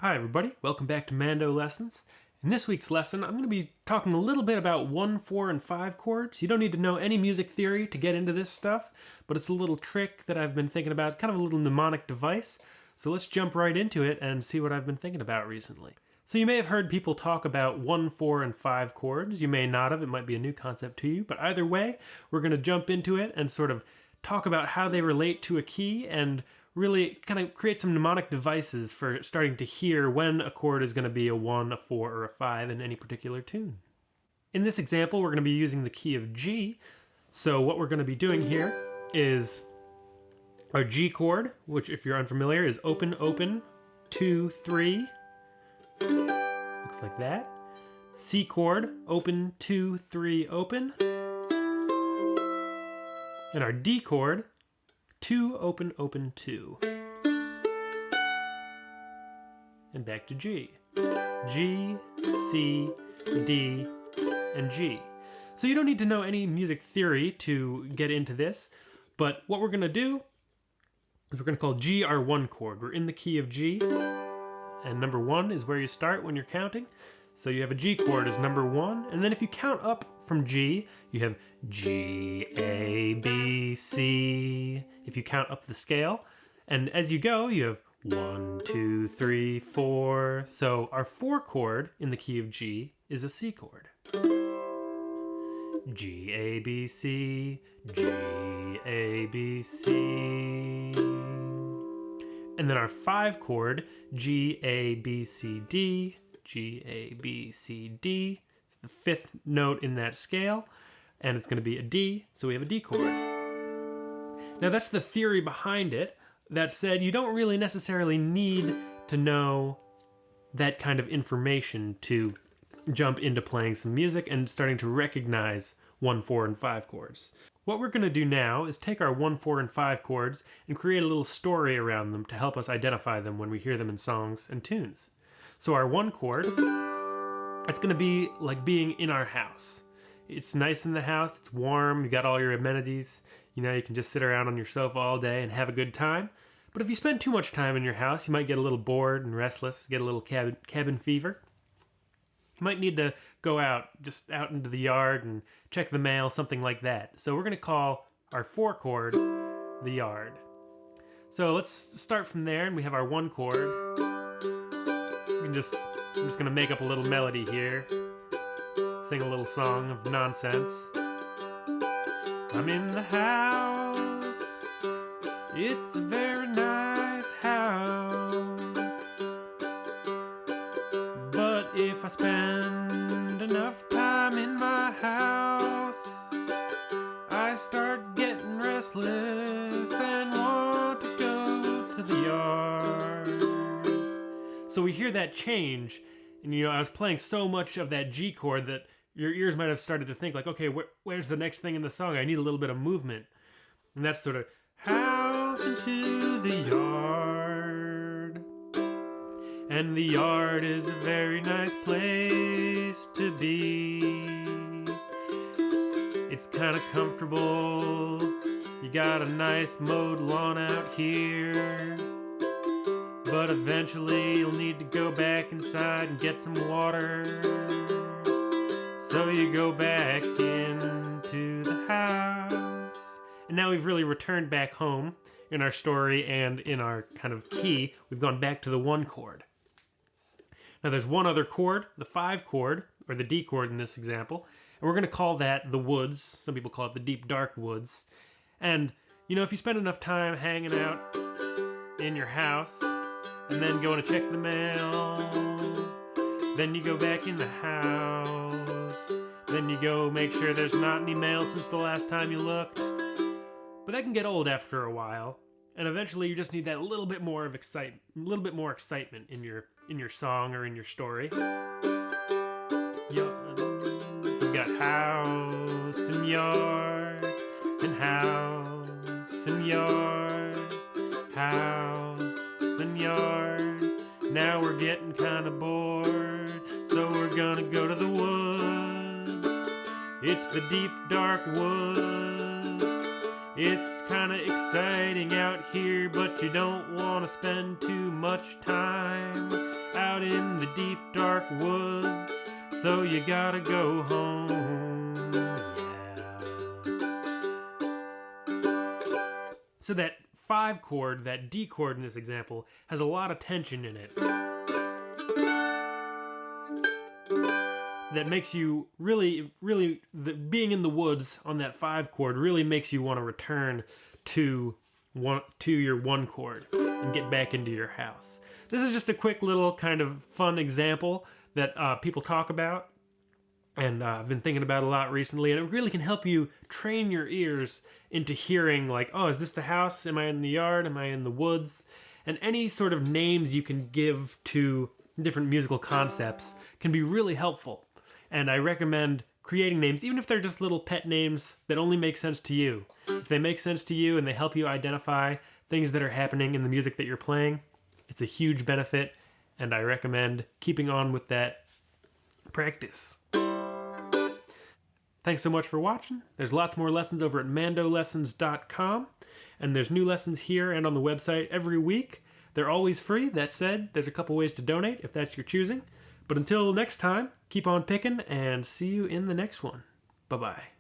Hi everybody, welcome back to Mando Lessons. In this week's lesson, I'm going to be talking a little bit about 1, 4, and 5 chords. You don't need to know any music theory to get into this stuff, but it's a little trick that I've been thinking about. It's kind of a little mnemonic device. So let's jump right into it and see what I've been thinking about recently. So you may have heard people talk about 1, 4, and 5 chords. You may not have, it might be a new concept to you, but either way, we're going to jump into it and sort of talk about how they relate to a key and really kind of create some mnemonic devices for starting to hear when a chord is going to be a 1, a 4, or a 5 in any particular tune. In this example, we're going to be using the key of G. So what we're going to be doing here is our G chord, which if you're unfamiliar is open, open, 2, 3. Looks like that. C chord, open, 2, 3, open. And our D chord, 2, open, open, 2. And back to G. G, C, D, and G. So you don't need to know any music theory to get into this, but what we're going to do is we're going to call G our 1 chord. We're in the key of G, and number 1 is where you start when you're counting. So you have a G chord as number 1, and then if you count up from G, you have G, A, B, C, if you count up the scale. And as you go, you have 1, 2, 3, 4. So our 4 chord in the key of G is a C chord. G, A, B, C, G, A, B, C. And then our 5 chord, G, A, B, C, D, G, A, B, C, D. It's the 5th note in that scale, and it's going to be a D, so we have a D chord. Now that's the theory behind it. That said, you don't really necessarily need to know that kind of information to jump into playing some music and starting to recognize 1, 4, and 5 chords. What we're going to do now is take our 1, 4, and 5 chords and create a little story around them to help us identify them when we hear them in songs and tunes. So our 1 chord, it's going to be like being in our house. It's nice in the house, it's warm, you got all your amenities, you can just sit around on your sofa all day and have a good time. But if you spend too much time in your house, you might get a little bored and restless, get a little cabin fever. You might need to go out, just out into the yard and check the mail, something like that. So we're going to call our 4 chord the yard. So let's start from there, and we have our 1 chord. I'm just going to make up a little melody here. Sing a little song of nonsense. I'm in the house. It's a very nice house. But if I spend enough time in my house, I start getting restless and want to go to the yard. So we hear that change, and I was playing so much of that G chord that your ears might have started to think like, okay, where's the next thing in the song? I need a little bit of movement. And that's sort of house into the yard. And the yard is a very nice place to be. It's kind of comfortable. You got a nice mowed lawn out here. But eventually you'll need to go back inside and get some water. So you go back into the house. And now we've really returned back home in our story and in our kind of key. We've gone back to the 1 chord. Now there's one other chord, the 5 chord, or the D chord in this example. And we're going to call that the woods. Some people call it the deep, dark woods. And, if you spend enough time hanging out in your house, and then going to check the mail, then you go back in the house, then you go make sure there's not any mail since the last time you looked. But that can get old after a while, and eventually you just need that little bit more excitement in your song or in your story. You've got house and yard, and house and yard, house and yard. Now we're getting kind of bored, so we're gonna go to the woods. It's the deep dark woods. It's kind of exciting out here, but you don't want to spend too much time deep dark woods, so you gotta go home. Yeah. So that 5 chord, that D chord in this example, has a lot of tension in it. That makes you really, being in the woods on that 5 chord really makes you want to return to your 1 chord and get back into your house. This is just a quick little kind of fun example that people talk about, and I've been thinking about a lot recently, and it really can help you train your ears into hearing, like, oh, is this the house? Am I in the yard? Am I in the woods? And any sort of names you can give to different musical concepts can be really helpful. And I recommend creating names, even if they're just little pet names that only make sense to you. If they make sense to you and they help you identify things that are happening in the music that you're playing, it's a huge benefit, and I recommend keeping on with that practice. Thanks so much for watching. There's lots more lessons over at mandolessons.com, and there's new lessons here and on the website every week. They're always free. That said, there's a couple ways to donate if that's your choosing. But until next time, keep on picking, and see you in the next one. Bye-bye.